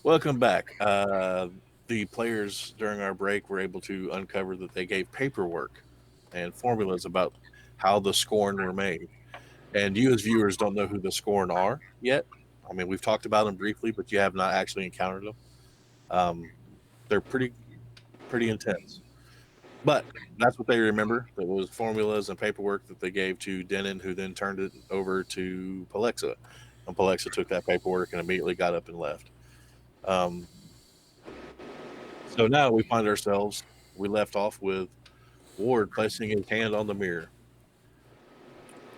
Welcome back. The players during our break were able to uncover that they gave paperwork and formulas about how the scorn were made. And you, as viewers, don't know who the scorn are yet. I mean, we've talked about them briefly, but you have not actually encountered them. Um, they're pretty intense. But that's what they remember. That was formulas and paperwork that they gave to Denon, who then turned it over to Palexa. And Palexa took that paperwork and immediately got up and left. Um, So now we find ourselves, we left off with Ward placing his hand on the mirror.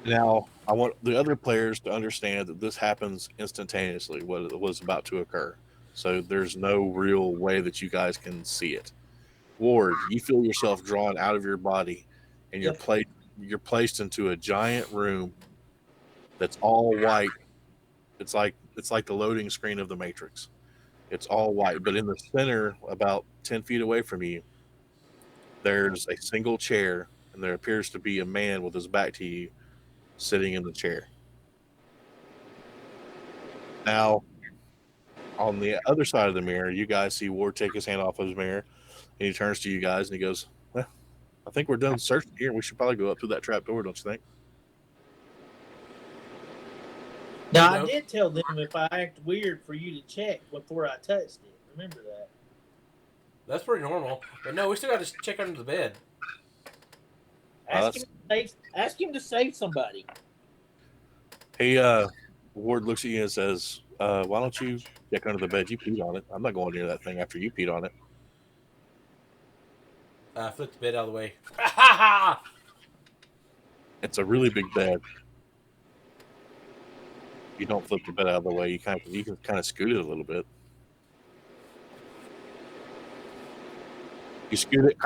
Now, I want the other players to understand that this happens instantaneously, what was about to occur. So there's no real way that you guys can see it. Ward, you feel yourself drawn out of your body and Yep. you're placed into a giant room that's all white. It's like the loading screen of the Matrix. It's all white, but in the center, about 10 feet away from you, there's a single chair, and there appears to be a man with his back to you sitting in the chair. Now, on the other side of the mirror, you guys see Ward take his hand off of his mirror, and he turns to you guys and he goes, "Well, I think we're done searching here. We should probably go up through that trap door, don't you think?" Now, I No, did tell them if I act weird for you to check before I touched it. Remember that. that's pretty normal. But no, we still got to check under the bed. Ask him That's to save somebody. he. Ward looks at you and says, "Why don't you check under the bed? You peed on it. I'm not going near that thing after you peed on it." Flip the bed out of the way. It's a really big bed. You don't flip the bed out of the way. You can kind of scoot it a little bit. You scoot it,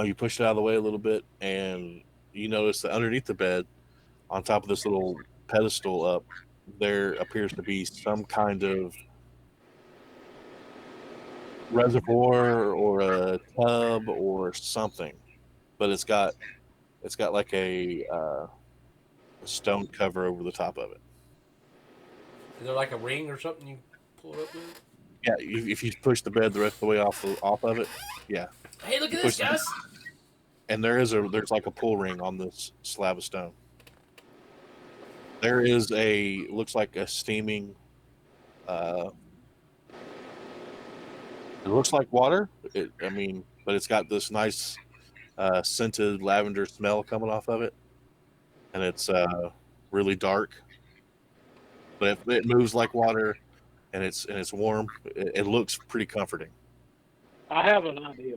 you push it out of the way a little bit, and you notice that underneath the bed, on top of this little pedestal up, there appears to be some kind of reservoir or a tub or something, but it's got like a stone cover over the top of it. Is there like a ring or something you pull it up with? Yeah, if you push the bed the rest of the way off of it, yeah, Hey, look you at this, push the, guys! and there's like a pull ring on this slab of stone. There is a looks like a steaming. Uh, it looks like water. I mean, but it's got this nice scented lavender smell coming off of it, and it's really dark. But it moves like water, and it's warm. It looks pretty comforting. I have an idea.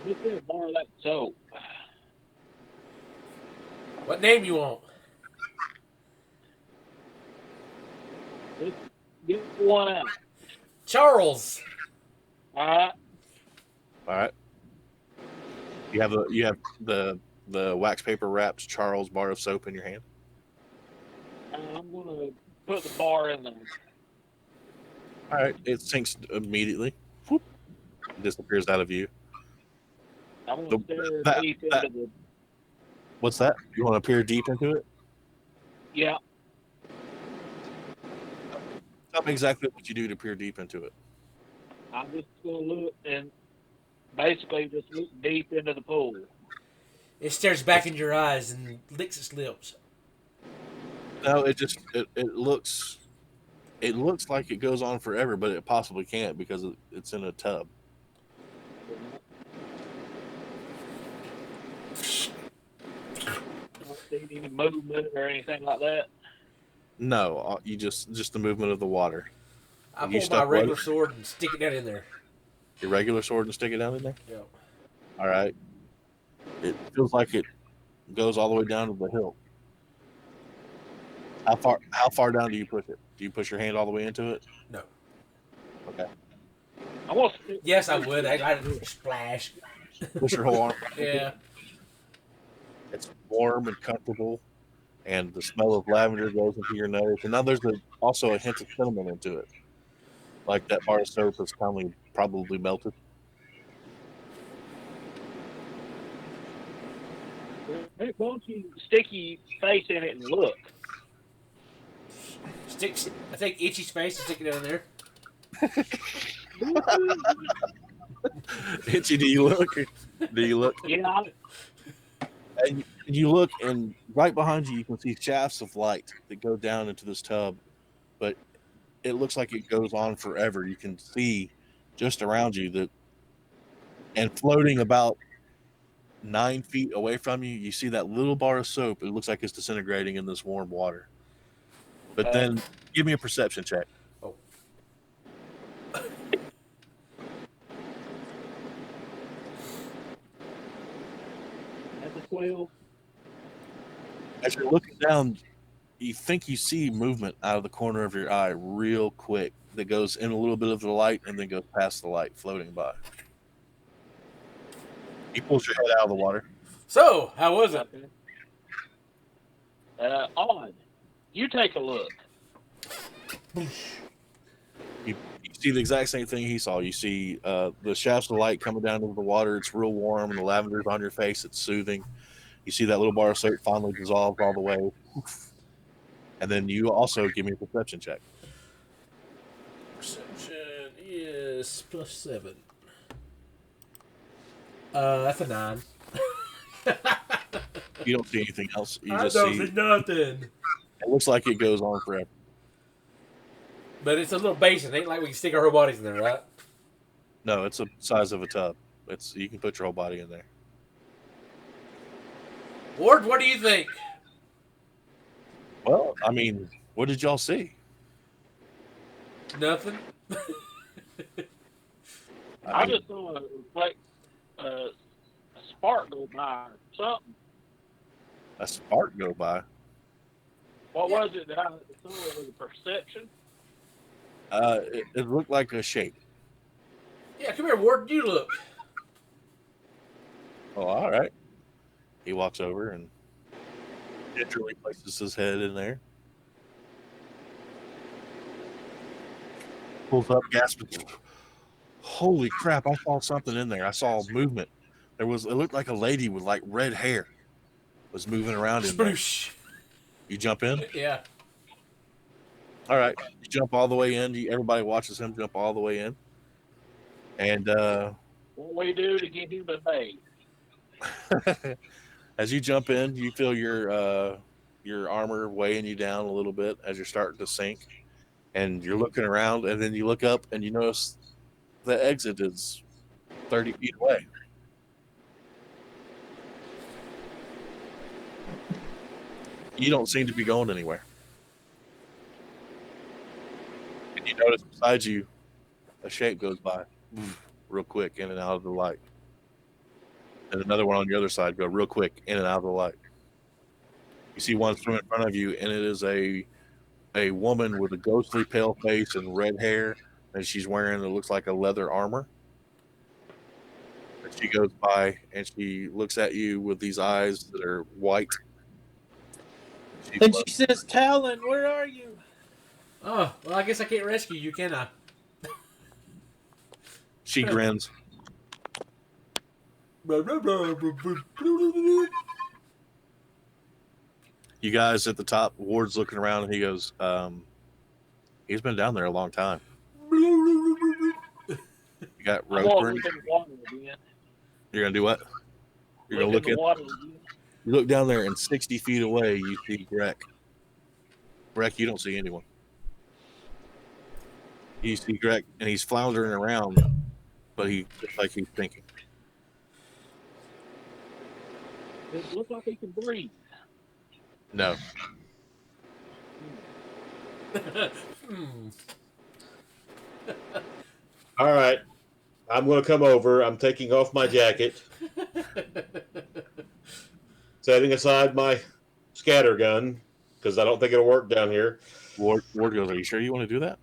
Just gonna borrow that soap. What name you want? Just get one out. Charles. All right. All right, you have the wax paper wrapped Charles bar of soap in your hand. I'm gonna put the bar in there. All right, it sinks immediately. Whoop, disappears out of view. I'm gonna The, stare that, deep that into the. what's that? You want to peer deep into it? Yeah. Tell me exactly what you do to peer deep into it. I'm just gonna look and basically just look deep into the pool. It stares back into your eyes and licks its lips. No, it looks like it goes on forever, but it possibly can't because it's in a tub. I don't see any movement or anything like that. No, you just the movement of the water. I You pull my stuck what? regular sword and stick it down in there. Your regular sword and stick it down in there. Yep. All right. It feels like it goes all the way down to the hilt. How far down do you push it? Do you push your hand all the way into it? No. Okay. I'm gonna stick Yes, I my would. finger I'd into it. splash. Push your whole arm. Yeah. It's warm and comfortable, and the smell of lavender goes into your nose. And now there's also a hint of cinnamon into it, like that bar of soap is probably melted. Hey, why don't you stick your face in it and look? I take Itchy's face and stick it down there. Itchy, do you look? Do you look? Yeah, And you look, and right behind you can see shafts of light that go down into this tub, but it looks like it goes on forever. You can see just around you that, and floating about 9 feet away from you, you see that little bar of soap. It looks like it's disintegrating in this warm water. But then, give me a perception check. Oh. that's a 12. As you're looking down, you think you see movement out of the corner of your eye real quick that goes in a little bit of the light and then goes past the light floating by. He pulls your head out of the water. So, how was it? Odd. You take a look. You see the exact same thing he saw. You see the shafts of light coming down into the water. It's real warm, and the lavender's on your face. It's soothing. You see that little bar of soap finally dissolve all the way. And then you also give me a perception check. Perception is +7. That's a 9. You don't see anything else. You I just don't see see nothing. it looks like it goes on forever. But it's a little basin. It ain't like we can stick our whole bodies in there, right? No, it's the size of a tub. You can put your whole body in there. Ward, what do you think? Well, I mean, what did y'all see? Nothing. I just saw a spark go by or something. A spark go by. What was it that I saw? It was a perception. It looked like a shape. Yeah, come here, Ward. You look. Oh, all right. He walks over and gingerly places his head in there. Pulls up, gasps. Holy crap, I saw something in there. I saw movement. It looked like a lady with like red hair was moving around in there. Spruce. You jump in? Yeah. All right. You jump all the way in. Everybody watches him jump all the way in. And What we do to get him a bait? as you jump in, you feel your armor weighing you down a little bit as you're starting to sink. And you're looking around, and then you look up and you notice the exit is 30 feet away. You don't seem to be going anywhere. And you notice beside you, a shape goes by real quick in and out of the light. And another one on the other side go real quick in and out of the light. You see one swim in front of you, and it is a woman with a ghostly pale face and red hair, and she's wearing it looks like a leather armor. And she goes by, and she looks at you with these eyes that are white. And she says, Talon, where are you? Oh, well, I guess I can't rescue you, can I? She grins. You guys at the top, Ward's looking around, and he goes, he's been down there a long time. You got I'm rope gonna or look in the water again. You're going to do what? You're going to look in in? the water again. You look down there, and 60 feet away, you see Greg. Greg, you don't see anyone. You see Greg, and he's floundering around, but he looks like he's thinking. It looks like he can breathe. No. All right. I'm going to come over. I'm taking off my jacket, setting aside my scatter gun because I don't think it'll work down here. Ward goes, are you sure you want to do that?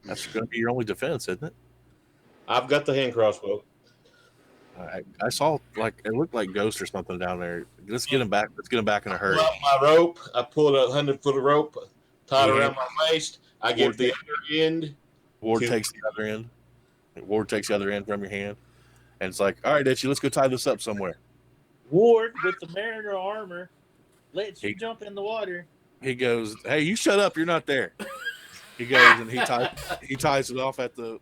That's going to be your only defense, isn't it? I've got the hand crossbow. I saw, it looked like Ghost or something down there. Let's get him back. Let's get him back in a hurry. Pull out my rope. I pulled a 100-foot of rope, tied around my waist. I give the other end. Ward takes the other end. Ward takes the other end from your hand. And it's like, all right, Itchy, let's go tie this up somewhere. Ward, with the mariner armor, lets you jump in the water. He goes, hey, you shut up. You're not there. He goes and he ties it off at the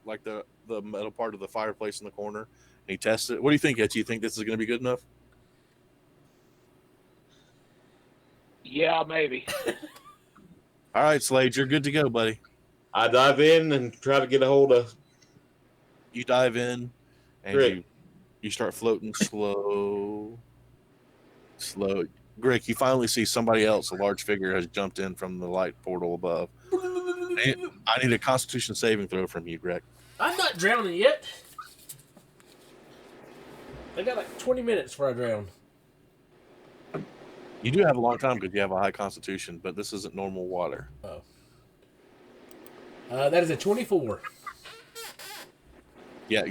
metal part of the fireplace in the corner, and he tests it. What do you think, Etch? You think this is going to be good enough? Yeah, maybe. All right, Slade, you're good to go, buddy. I dive in and try to get a hold of You dive in, and Rick. you start floating slow. Grick, you finally see somebody else. A large figure has jumped in from the light portal above. I need a Constitution saving throw from you, Grick. I'm not drowning yet. I got like 20 minutes before I drown. You do have a long time because you have a high Constitution, but this isn't normal water. Oh. That is a 24. Yeah,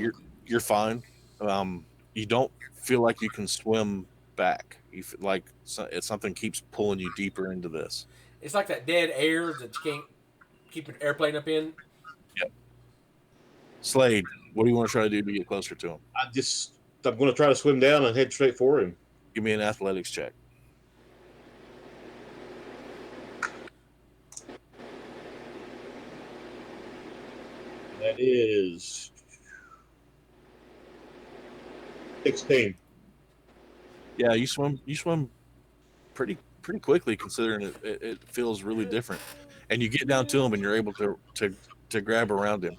you're fine. You don't feel like you can swim back. You feel like something keeps pulling you deeper into this. It's like that dead air that you can't keep an airplane up in. Yep. Slade, what do you want to try to do to get closer to him? I'm going to try to swim down and head straight for him. Give me an athletics check. That is 16. Yeah, you swim pretty quickly considering it feels really different. And you get down to him and you're able to grab around him.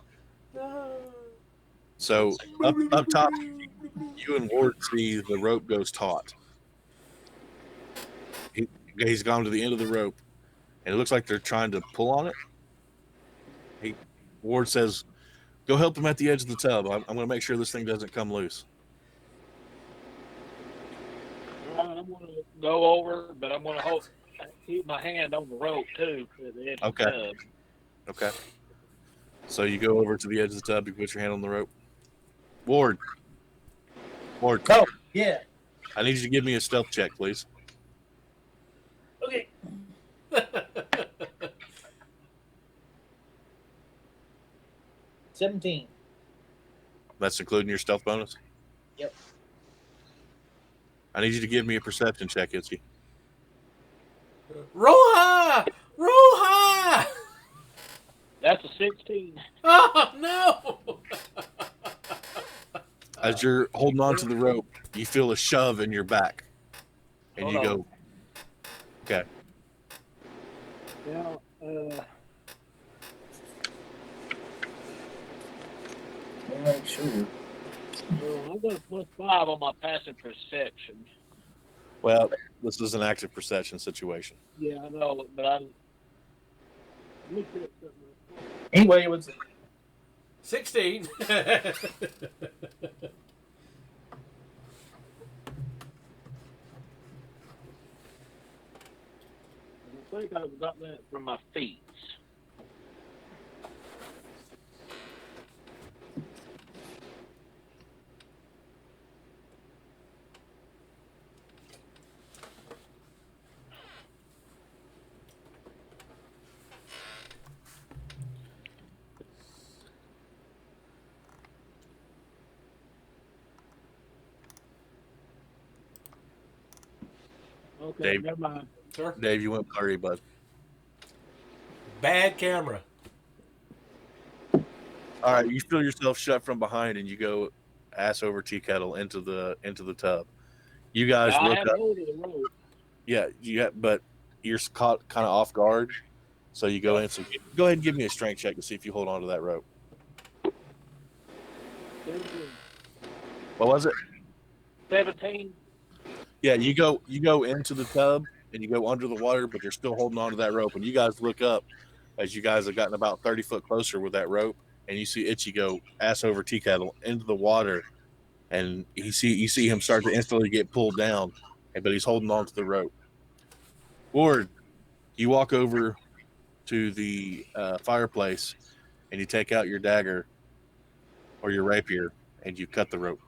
So up top, you and Ward see the rope goes taut. He's gone to the end of the rope, and it looks like they're trying to pull on it. Ward says, "Go help them at the edge of the tub. I'm going to make sure this thing doesn't come loose." All right, I'm going to go over, but I'm going to keep my hand on the rope too. At the edge of the tub. Okay. So you go over to the edge of the tub. You put your hand on the rope. Ward. Oh, yeah. I need you to give me a stealth check, please. Okay. 17. That's including your stealth bonus? Yep. I need you to give me a perception check, Itzy. Roll high! Roll high! That's a 16. Oh, no! As you're holding on to the rope, you feel a shove in your back. And you go, okay. Yeah, Sure. I got a +5 on my passive perception. Well, this is an active perception situation. Yeah, I know, but I looked at something. Anyway, it was 16. I think I got that from my feet. Okay, Dave. never mind. Sir? Dave, you went blurry, bud. Bad camera. All right, you feel yourself shut from behind, and you go ass over tea kettle into the tub. You guys I look have up. hold of the rope. Yeah, but you're caught kind of off guard, so you go in. So go ahead and give me a strength check to see if you hold on to that rope. 17. What was it? 17. Yeah, you go into the tub and you go under the water, but you're still holding on to that rope. And you guys look up as you guys have gotten about 30 foot closer with that rope, and you see Itchy go ass over tea kettle into the water, and you see him start to instantly get pulled down, but he's holding on to the rope. Ward, you walk over to the fireplace and you take out your dagger or your rapier and you cut the rope.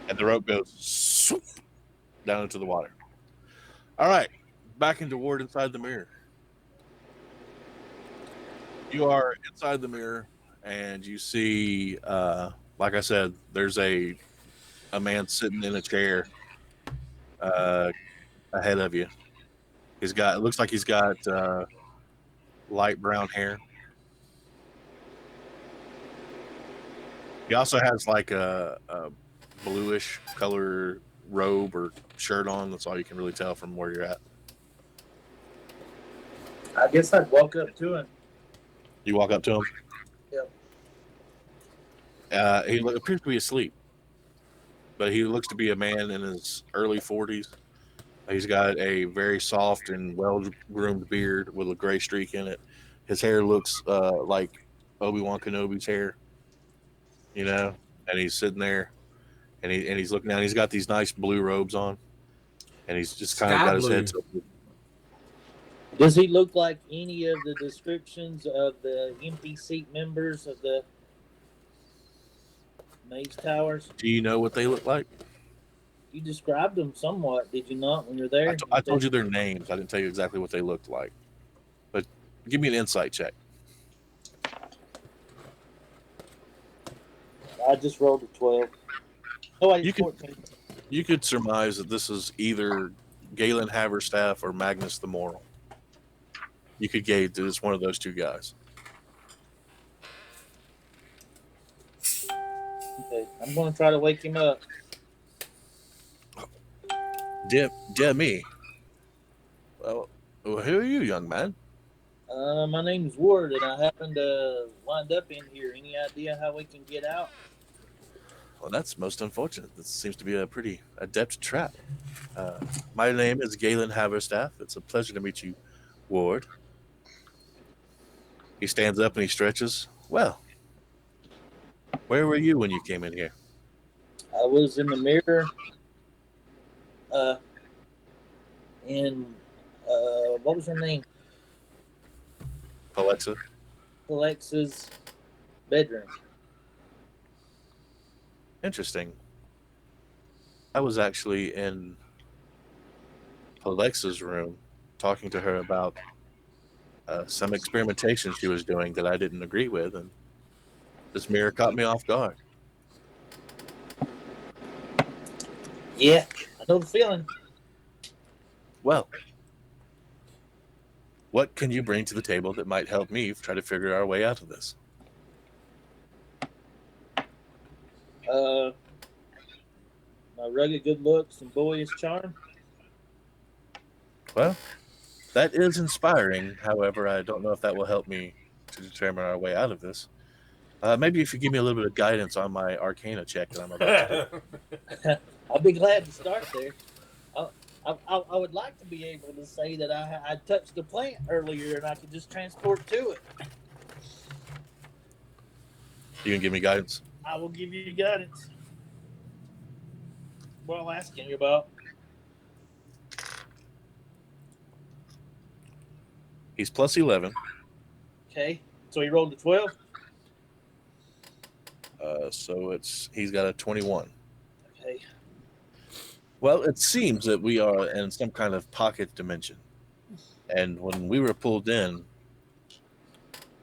And the rope goes swoop, down into the water. All right, back into Ward inside the mirror. You are inside the mirror, and you see, like I said, there's a man sitting in a chair ahead of you. It looks like he's got light brown hair. He also has like a bluish color robe or shirt on. That's all you can really tell from where you're at. I guess I'd walk up to him. You walk up to him. Yep. He appears to be asleep, but he looks to be a man in his early 40s. He's got a very soft and well-groomed beard with a gray streak in it. His hair looks like Obi-Wan Kenobi's hair, you know. And he's sitting there, and he's looking down. He's got these nice blue robes on, and he's just kind of Sky got his head. blue. Does he look like any of the descriptions of the NPC members of the Maze Towers? Do you know what they look like? You described them somewhat, did you not, when you're there? I told you their names. I didn't tell you exactly what they looked like. But give me an insight check. I just rolled a 12. Oh, I You did can- 14. You could surmise that this is either Galen Haverstaff or Magnus the Moral. You could gauge that it's one of those two guys. Okay, I'm going to try to wake him up. Dear me. Well, who are you, young man? My name's Ward, and I happened to wind up in here. Any idea how we can get out? Well, that's most unfortunate. This seems to be a pretty adept trap. My name is Galen Haverstaff. It's a pleasure to meet you, Ward. He stands up and he stretches. Well, where were you when you came in here? I was in the mirror. In what was her name? Alexa? Alexa's bedroom. Interesting. I was actually in Alexa's room talking to her about some experimentation she was doing that I didn't agree with, and this mirror caught me off guard. Yeah, I know the feeling. Well, what can you bring to the table that might help me try to figure our way out of this? My rugged good looks and boyish charm. Well, that is inspiring. However, I don't know if that will help me to determine our way out of this. Maybe if you give me a little bit of guidance on my Arcana check that I'm about to do. I'll be glad to start there. I would like to be able to say that I touched the plant earlier and I could just transport to it. You can give me guidance. I will give you guidance. What I'm asking you about. He's plus 11. Okay, so he rolled a 12. So he's got a 21. Okay. Well, it seems that we are in some kind of pocket dimension. And when we were pulled in,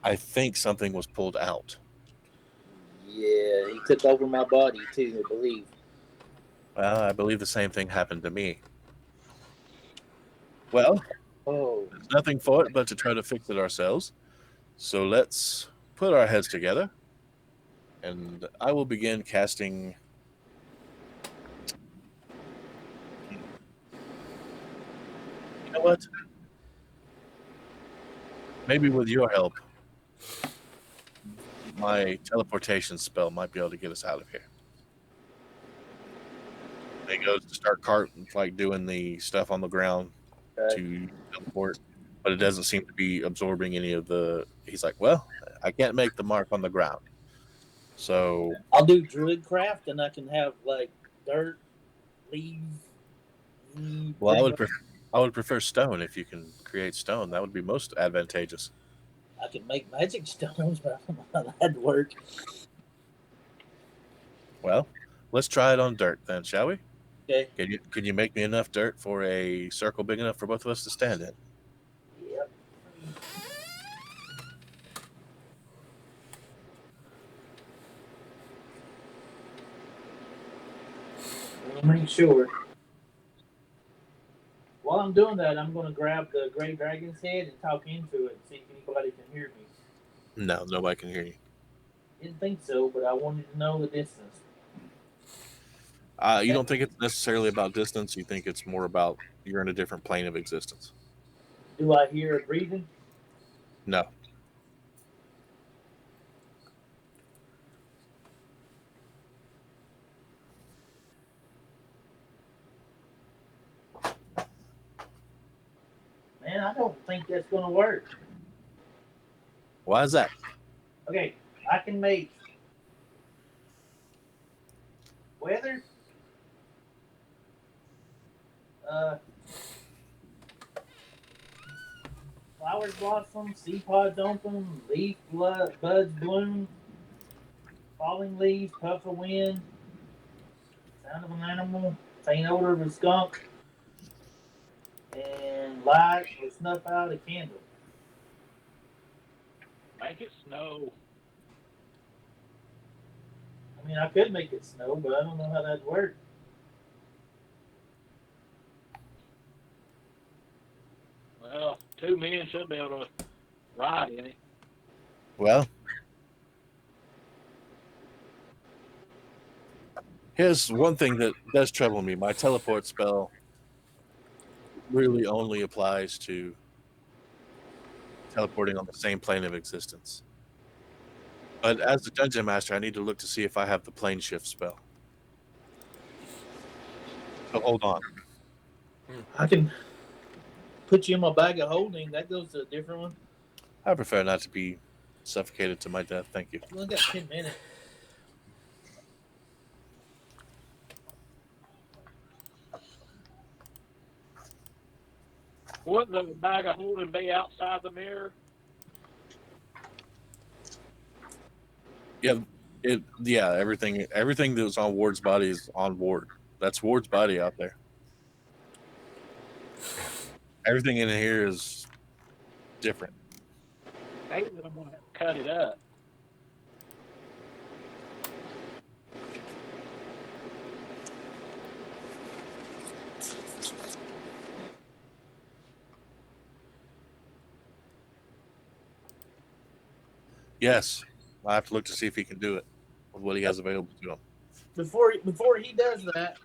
I think something was pulled out. Yeah, he took over my body too, I believe. Well, I believe the same thing happened to me. Well, Oh, there's nothing for it but to try to fix it ourselves. So let's put our heads together. And I will begin casting. You know what? Maybe with your help, my teleportation spell might be able to get us out of here. And he goes to start doing the stuff on the ground okay. to teleport, but it doesn't seem to be absorbing any of the. He's like, well, I can't make the mark on the ground. So I'll do druid craft and I can have like dirt, leaves. well, I would prefer stone if you can create stone. That would be most advantageous. I can make magic stones, but I don't know how that'd work. Well, let's try it on dirt then, shall we? Okay. Can you make me enough dirt for a circle big enough for both of us to stand in? Yep. Let me make sure. While I'm I'm doing that, I'm going to grab the Gray Dragon's head and talk into it and see if anybody can hear me. No, nobody can hear you. Didn't think so, but I wanted to know the distance. You don't think it's necessarily about distance. You think it's more about you're in a different plane of existence. Do I hear it breathing? No. Man, I don't think that's going to work. Why is that? Okay, I can make weather, uh, flowers blossom, seed pods open, buds bloom, falling leaves, puff of wind, sound of an animal, faint odor of a skunk, and light or snuff out a candle. Make it snow. I mean, I could make it snow, but I don't know how that'd work. Well, 2 men should be able to ride in it. Well, here's one thing that does trouble me. My teleport spell really only applies to teleporting on the same plane of existence. But as the dungeon master, I need to look to see if I have the plane shift spell. So hold on. I can put you in my bag of holding. That goes to a different one. I prefer not to be suffocated to my death. Thank you. You only got 10 minutes. Wouldn't the bag of holding be outside the mirror? Yeah, everything that was on Ward's body is on Ward. That's Ward's body out there. Everything in here is different. Maybe I'm going to have to cut it up. Yes, I have to look to see if he can do it with what he has available to him. Before he does that,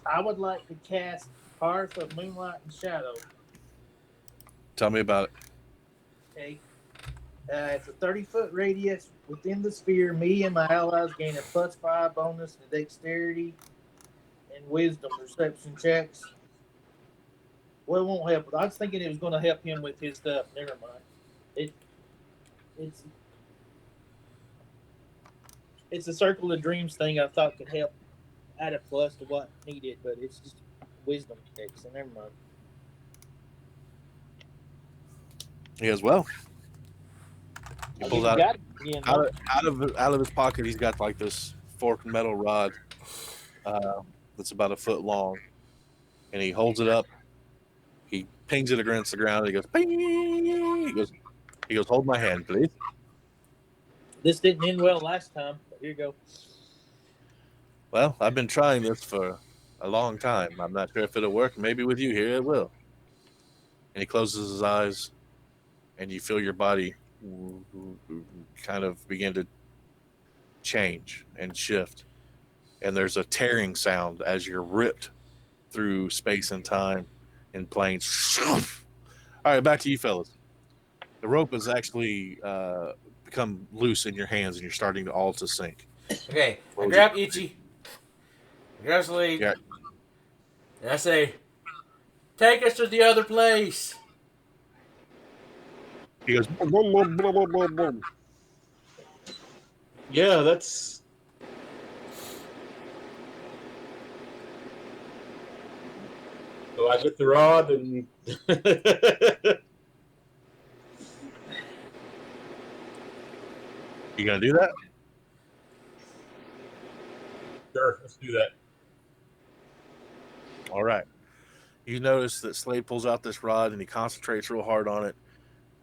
I would like to cast Hearth of Moonlight and Shadow. Tell me about it. Okay. It's a 30-foot radius within the sphere. Me and my allies gain a +5 bonus to dexterity and wisdom perception checks. Well, it won't help. I was thinking it was going to help him with his stuff. Never mind. It's a Circle of Dreams thing I thought could help add a plus to what needed, but it's just wisdom checks, so never mind. He as well. He pulls out of his pocket. He's got like this forked metal rod that's about a foot long, and he holds it up. He pings it against the ground. And he goes, "Ping!" He goes, "Hold my hand, please." This didn't end well last time, but here you go. Well, I've been trying this for a long time. I'm not sure if it'll work. Maybe with you here it will. And he closes his eyes, and you feel your body kind of begin to change and shift. And there's a tearing sound as you're ripped through space and time in planes. All right, back to you fellas. The rope has actually become loose in your hands, and you're starting to all to sink. Okay, I grab Ichi. I grab Slade. Yeah. And I say, take us to the other place. He goes, boom, boom, boom, boom, boom, boom, boom. Yeah, that's. So I get the rod and. You gonna do that? Sure, let's do that. All right. You notice that Slade pulls out this rod and he concentrates real hard on it,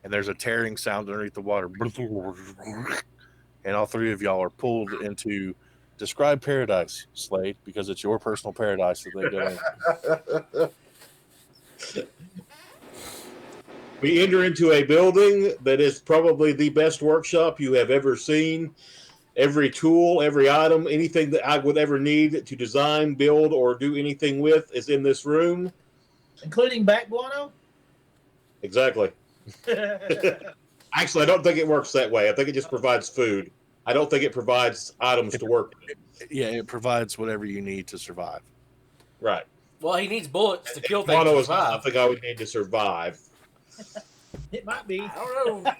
and there's a tearing sound underneath the water. And all three of y'all are pulled into Describe paradise, Slade, because it's your personal paradise that they go in. We enter into a building that is probably the best workshop you have ever seen. Every tool, every item, anything that I would ever need to design, build, or do anything with is in this room. Including back guano? Exactly. Actually, I don't think it works that way. I think it just provides food. I don't think it provides items to work. Yeah, it provides whatever you need to survive. Right. Well, he needs bullets to kill things Guano to is not survive. something I would need to survive. It might be. I don't know.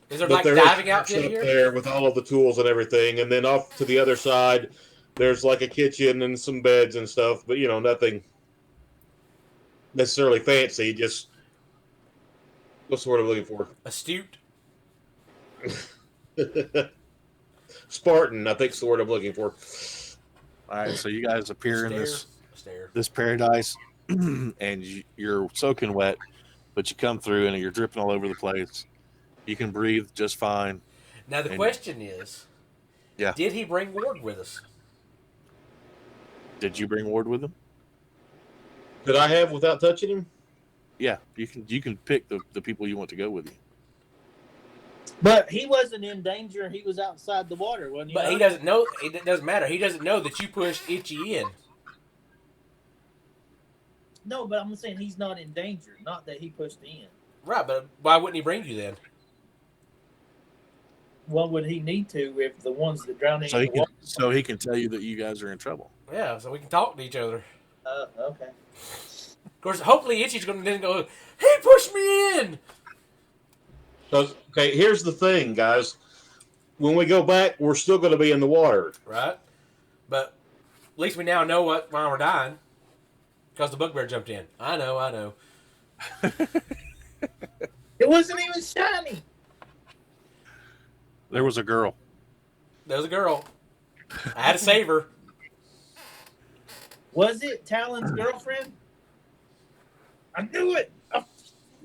Is there But like there diving is a outfit workshop here? there with all of the tools and everything, and then off to the other side, there's like a kitchen and some beds and stuff. But nothing necessarily fancy. Just what's the word I'm looking for? Astute. Spartan, I think is the word I'm looking for. All right, so you guys appear in Stare. this paradise, and you're soaking wet, but you come through and you're dripping all over the place. You can breathe just fine. Now the And- question is, Yeah. did he bring Ward with us? Did you bring Ward with him? Could I have without touching him? Yeah, you can pick the people you want to go with you. But he wasn't in danger. He was outside the water, wasn't he? But he doesn't know. It doesn't matter. He doesn't know that you pushed Itchy in. No, but I'm saying he's not in danger. Not that he pushed in. Right, but why wouldn't he bring you then? What would he need to if the ones that drowned in So he the can water? tell you that you guys are in trouble. Yeah, so we can talk to each other. Okay. Of course, hopefully Itchy's going to then go, he pushed me in! Okay, here's the thing, guys. When we go back, we're still going to be in the water. Right? But at least we now know why we're dying. Because the bugbear jumped in. I know. It wasn't even shiny. There was a girl. There was a girl. I had to save her. Was it Talon's girlfriend? I knew it. I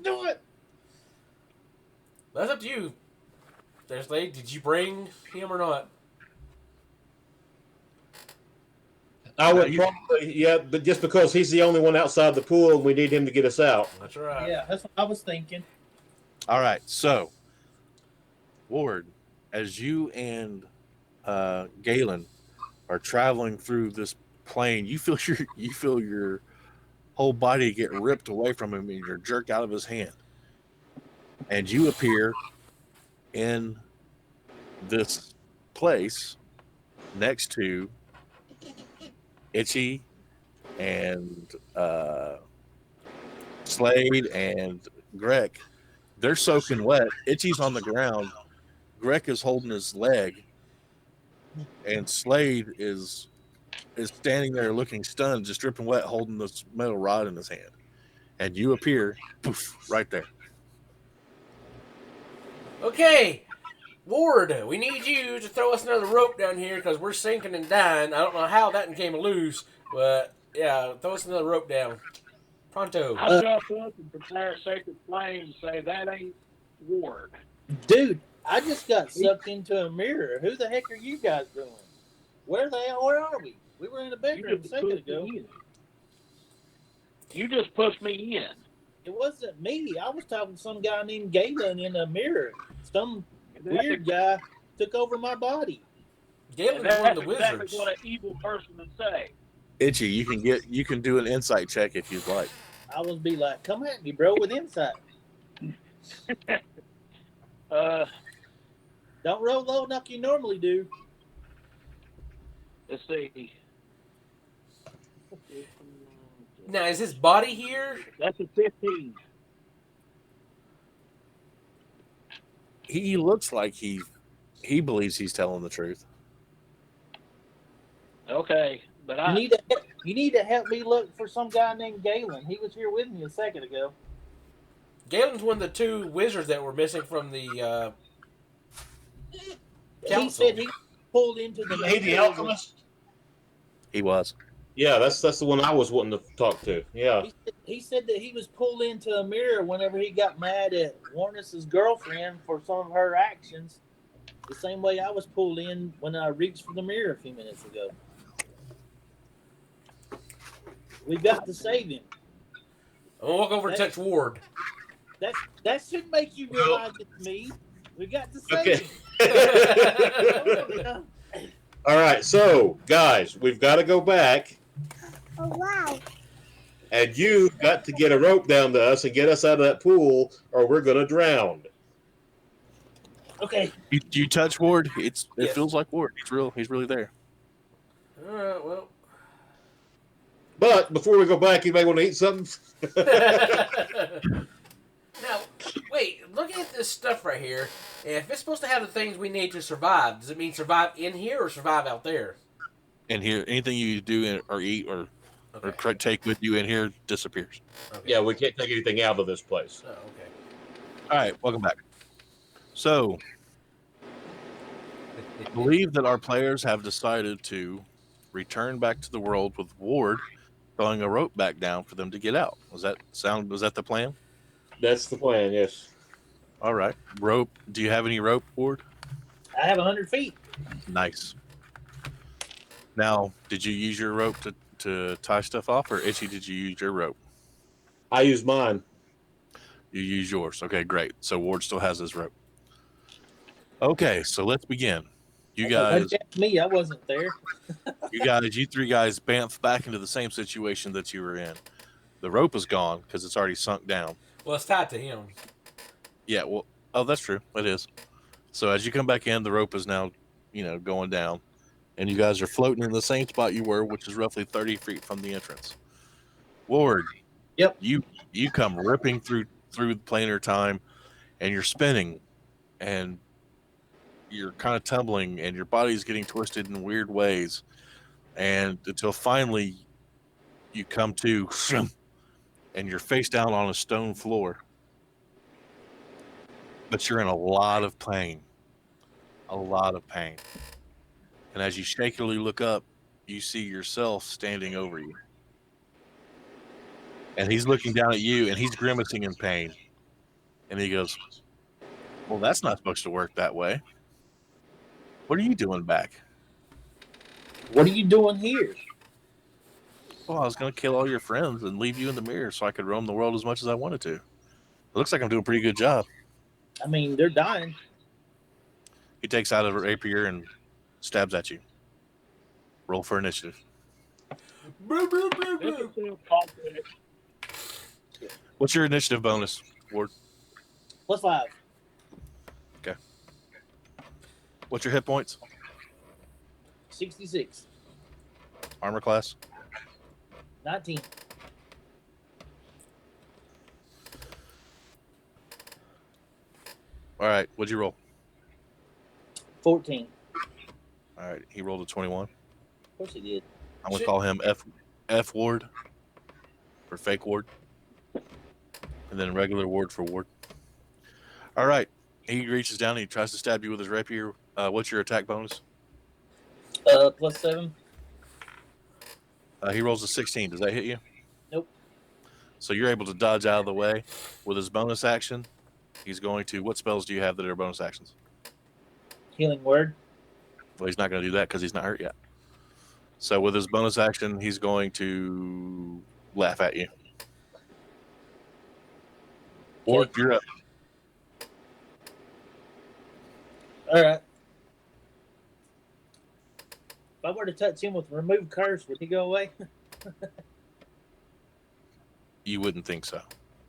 knew it. That's up to you. There's Slade. Did you bring him or not? I would probably, yeah, but just because he's the only one outside the pool and we need him to get us out. That's right. Yeah, that's what I was thinking. All right, so Ward, as you and Galen are traveling through this plane, you feel your whole body get ripped away from him, and you're jerked out of his hand, and you appear in this place next to Itchy and Slade and Greg. They're soaking wet. Itchy's on the ground. Greg is holding his leg, and Slade is standing there looking stunned, just dripping wet, holding this metal rod in his hand. And you appear, poof, right there. Okay, Ward, we need you to throw us another rope down here because we're sinking and dying. I don't know how that came loose, but yeah, throw us another rope down. Pronto. I jump up and prepare a sacred flame and say, that ain't Ward. Dude, I just got sucked into a mirror. Who the heck are you guys doing? Where are we? We were in the bedroom a second ago. You just pushed me in. It wasn't me. I was talking to some guy named Galen in a mirror. Some weird guy took over my body. Galen's That's one of the exactly wizards. what an evil person would say. Itchy, you can do an insight check if you'd like. I would be like, come at me, bro, with insight. Don't roll low like you normally do. Let's see. Now, is his body here? That's a 15. He looks like he believes he's telling the truth. Okay, but You need to help me look for some guy named Galen. He was here with me a second ago. Galen's one of the two wizards that were missing from the He council. said he pulled into the Hey, the alchemist? He was. Yeah, that's the one I was wanting to talk to. Yeah. He said that he was pulled into a mirror whenever he got mad at Warness's girlfriend for some of her actions. the same way I was pulled in when I reached for the mirror a few minutes ago. We've got to save him. I'm gonna walk over and touch Ward. That should make you realize it's me. We got to save Okay. him. All right, so guys, we've got to go back. Oh, wow. And you've got to get a rope down to us and get us out of that pool, or we're going to drown. Okay. You touch Ward. It Yes. feels like Ward. He's really there. All right, well. But before we go back, you may want to eat something. Now, wait. Looking at this stuff right here, if it's supposed to have the things we need to survive, does it mean survive in here or survive out there? And here, anything you do or eat or take with you in here disappears. Okay. Yeah, we can't take anything out of this place. Oh, okay. All right, welcome back. So, I believe that our players have decided to return back to the world with Ward throwing a rope back down for them to get out. Was that the plan? That's the plan, yes. All right. Rope. Do you have any rope, Ward? I have 100 feet. Nice. Now, did you use your rope to tie stuff off, or Itchy, did you use your rope? I use mine. You use yours. Okay, great. So Ward still has his rope. Okay, so let's begin. You guys, That's me. I wasn't there. you three guys bamf back into the same situation that you were in. The rope is gone because it's already sunk down. Well, it's tied to him. Yeah, well, oh, that's true. It is. So as you come back in, the rope is now, going down, and you guys are floating in the same spot you were, which is roughly 30 feet from the entrance. Ward. Yep. You come ripping through planar time, and you're spinning, and you're kind of tumbling, and your body's getting twisted in weird ways, and until finally you come to, and you're face down on a stone floor. But you're in a lot of pain. A lot of pain. And as you shakily look up, you see yourself standing over you. And he's looking down at you, and he's grimacing in pain. And he goes, well, that's not supposed to work that way. What are you doing back? What are you doing here? Well, I was going to kill all your friends and leave you in the mirror so I could roam the world as much as I wanted to. It looks like I'm doing a pretty good job. I mean, they're dying. He takes out a rapier and stabs at you. Roll for initiative. Brr, brr, brr, brr. What's your initiative bonus, Ward? +5. Okay. What's your hit points? 66. Armor class? 19. All right. What'd you roll? 14. All right. He rolled a 21. Of course he did. I'm going to call him F Ward for fake Ward. And then regular Ward for Ward. All right. He reaches down and he tries to stab you with his rapier. What's your attack bonus? +7. He rolls a 16. Does that hit you? Nope. So you're able to dodge out of the way with his bonus action. He's going to. What spells do you have that are bonus actions? Healing word. Well, he's not going to do that because he's not hurt yet. So with his bonus action, he's going to laugh at you. Or you're up. All right. If I were to touch him with remove curse, would he go away? You wouldn't think so.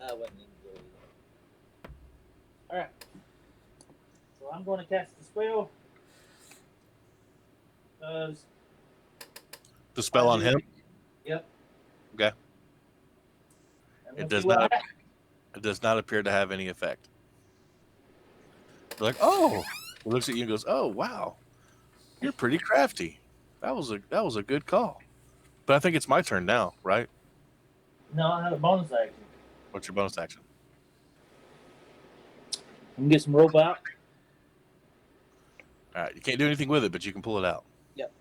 I wouldn't even go either. All right. So I'm going to cast the spell. The spell on him? Yep. Okay. And It we'll does see what not. happens. It does not appear to have any effect. They're like, oh. He looks at you and goes, oh, wow. You're pretty crafty. That was a good call. But I think it's my turn now, right? No, I have a bonus action. What's your bonus action? I can get some rope out. All right. You can't do anything with it, but you can pull it out. Yep.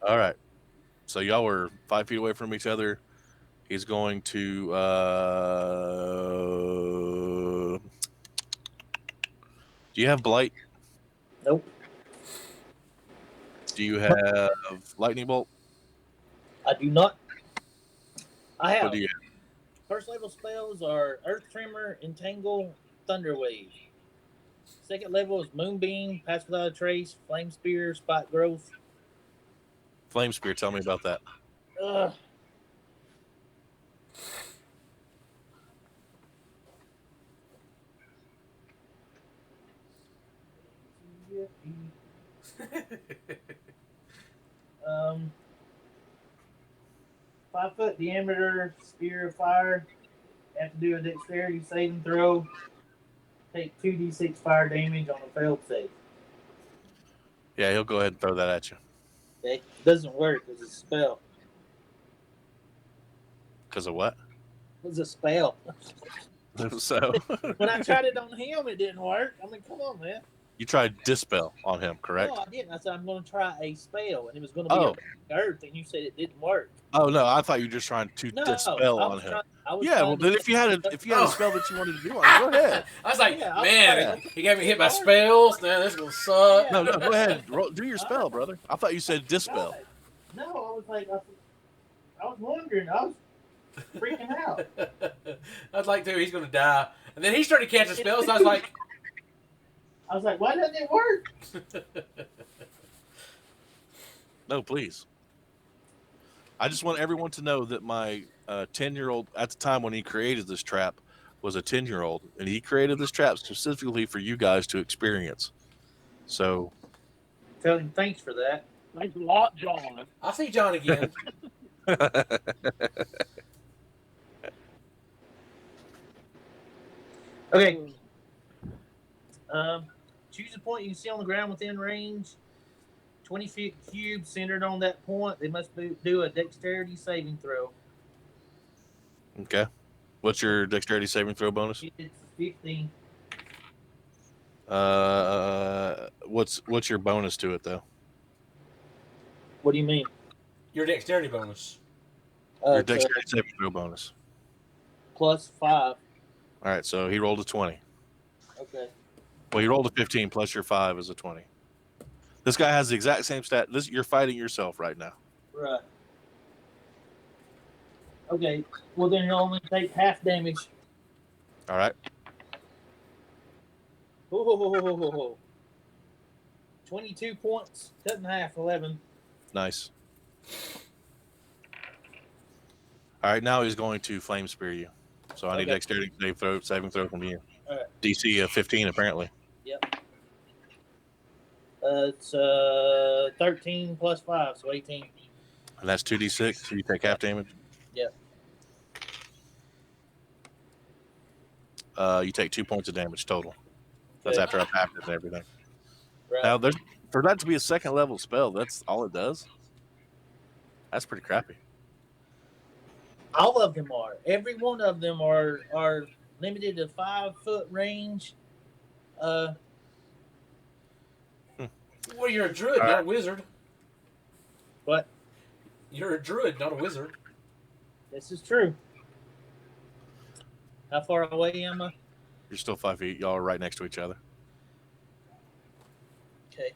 All right. So y'all were 5 feet away from each other. He's going to do you have blight? Nope. Do you have lightning bolt? I do not. I What have do you? first level spells are Earth Tremor, Entangle, Thunder Wave. Second level is Moonbeam, Pass Without a Trace, Flame Spear, Spot Growth. Flame spear. Tell me about that. Ugh. um, 5 foot diameter spear of fire. Have to do a dexterity saving throw. Take 2d6 fire damage on a failed save. Yeah, he'll go ahead and throw that at you. Okay, it doesn't work. It's a spell. Because of what? It's a spell. So When I tried it on him, it didn't work. I mean, come on, man. you tried dispel on him, correct? No, I didn't. I said I'm going to try a spell, and it was going to be Oh, a Earth, and you said it didn't work. oh no! I thought you were just trying to No, dispel I on was him. trying. I was Yeah, trying well to then if you had a Oh. spell that you wanted to do on him, go ahead. I was like, Yeah, I was man, like, he got me hit by spells. Man, this is gonna suck. Yeah. No, go ahead. Do your spell, brother. I thought you said dispel. God. No, I was like, I was wondering. I was freaking out. I was like, dude, he's gonna die. And then he started catching spells. And I was like, Why doesn't it work? No, please. I just want everyone to know that my 10-year-old, at the time when he created this trap, was a 10-year-old, and he created this trap specifically for you guys to experience. So, Tell him thanks for that. Thanks a lot, John. I'll see John again. Okay. Choose a point you can see on the ground within range. 20 feet cube centered on that point. They must do a dexterity saving throw. okay. What's your dexterity saving throw bonus? It's 15. What's your bonus to it though? What do you mean? Your dexterity bonus. Your It's dexterity saving throw bonus. +5. All right, so he rolled a 20. Okay. Well, he rolled a 15 plus your 5 is a 20. This guy has the exact same stat. You're fighting yourself right now. Right. Okay. Well, then you'll only take half damage. All right. Whoa. 22 points. Cut in half. 11. Nice. All right, now he's going to flame spear you. So I need Okay. dexterity saving throw from you. All right. DC of 15 apparently. Yep. It's 13 plus 5, so 18. And that's 2d6. So you take half damage. Yep. You take 2 points of damage total. That's Okay. after I've halved it and everything. Right. Now, for that to be a second level spell, that's all it does. That's pretty crappy. All of them are. Every one of them are limited to 5-foot range. Well, you're a druid, not a wizard. What? You're a druid, not a wizard. This is true. How far away am I? You're still 5 feet. Y'all are right next to each other. Okay.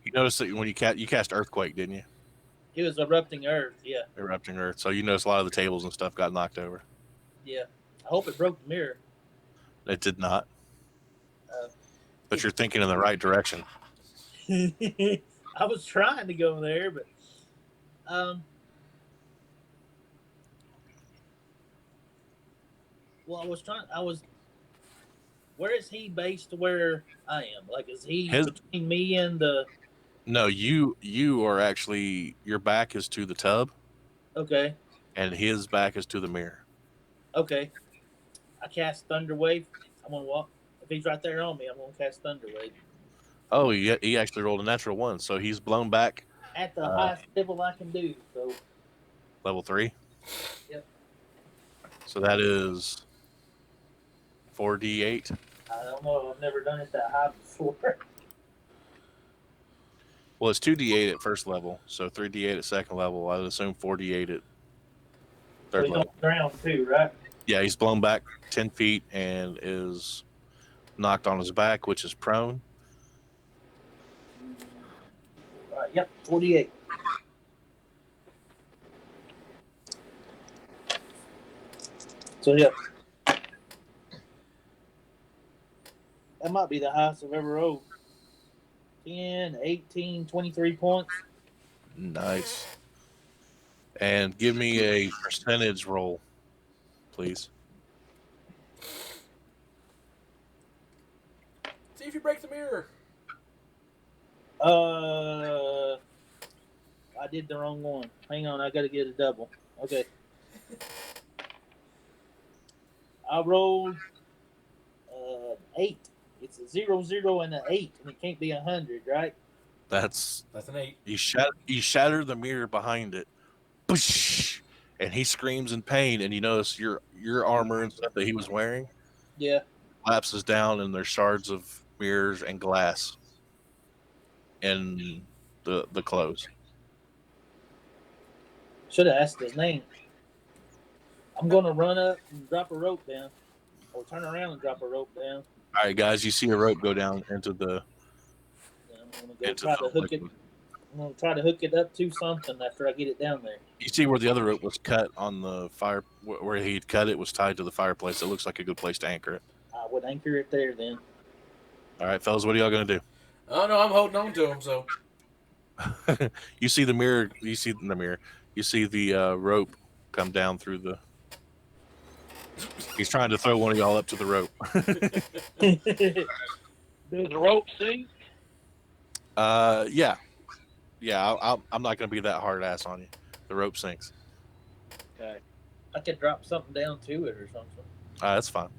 You noticed that when you cast Earthquake, didn't you? It was erupting earth. Yeah. Erupting Earth. So you noticed a lot of the tables and stuff got knocked over. Yeah. I hope it broke the mirror. It did not. Uh, But you're thinking in the right direction. I was trying to go there, but well, where is he based to where I am? Like, is he between me and the? No, you are actually, your back is to the tub. Okay. And his back is to the mirror. Okay. I cast Thunder Wave. I'm gonna walk. If he's right there on me, I'm gonna cast Thunder Wave. Oh, he actually rolled a natural 1, so he's blown back At the highest level I can do. So. level 3. Yep. So that is 4d8. I don't know. I've never done it that high before. Well, it's 2d8 at first level, so 3d8 at second level. I would assume 4d8 at third So he's on level. the ground too, right? Yeah, he's blown back 10 feet and is knocked on his back, which is prone. Yep, 48. So, yeah. That might be the highest I've ever rolled. 10, 18, 23 points. Nice. And give me a percentage roll, please. See if you break the mirror. I did the wrong one. Hang on, I gotta get a double. Okay. I rolled 8. It's a 0, 0, and an 8, and it can't be 100, right? That's an 8. you shatter the mirror behind it. Boosh! And he screams in pain, and you notice your armor and stuff that he was wearing Yeah. collapses down, and there's shards of mirrors and glass in the clothes. Should have asked his name. I'm gonna run up and drop a rope down, or turn around and drop a rope down. All right, guys, you see a rope go down into the And I'm gonna go try to hook it. liquid. I'm gonna try to hook it up to something after I get it down there. You see where the other rope was cut on the fire, where he'd cut it was tied to the fireplace. It looks like a good place to anchor it. I would anchor it there then. All right, fellas, what are y'all gonna do? Oh no, I'm holding on to him. So You see the mirror. You see the mirror. You see the rope come down through the. He's trying to throw one of y'all up to the rope. Does the rope sink? Yeah. I'm not gonna be that hard ass on you. The rope sinks. Okay. I could drop something down to it or something. That's fine.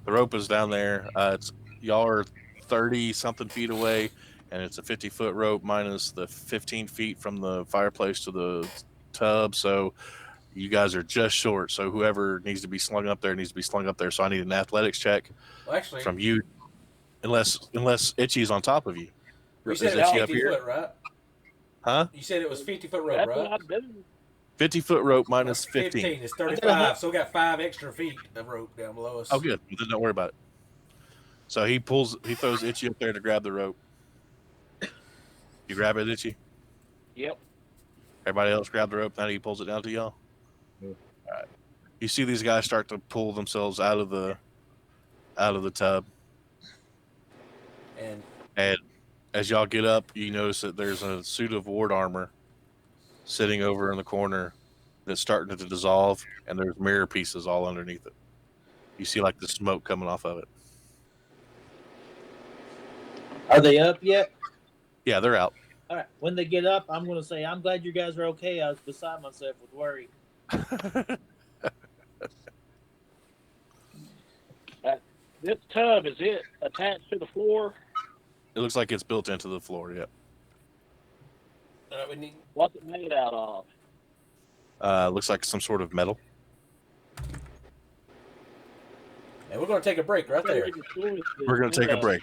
The rope is down there. It's y'all are 30 something feet away, and it's a 50-foot rope minus the 15 feet from the fireplace to the tub. So you guys are just short. So whoever needs to be slung up there needs to be slung up there. So I need an athletics check well, actually, from you, unless Itchy's on top of you. you Is said it was Itchy up 50 here? foot, right? Huh? You said it was 50-foot rope, That's right? what I do. 50-foot rope minus 15. It's 35, so we got 5 extra feet of rope down below us. Oh, good. Then don't worry about it. So he throws Itchy up there to grab the rope. You grab it, Itchy? Yep. Everybody else grab the rope. Now he pulls it down to y'all. Yeah. All right. You see these guys start to pull themselves out of the tub, And as y'all get up, you notice that there's a suit of ward armor sitting over in the corner that's starting to dissolve, and there's mirror pieces all underneath it. You see like the smoke coming off of it. Are they up yet? Yeah, they're out. All right. When they get up, I'm gonna say, "I'm glad you guys are okay." I was beside myself with worry. This tub, is it attached to the floor? It looks like it's built into the floor. Yep. we need. What's it made out of? Looks like some sort of metal. And we're going to take a break right there. We're going to take a break.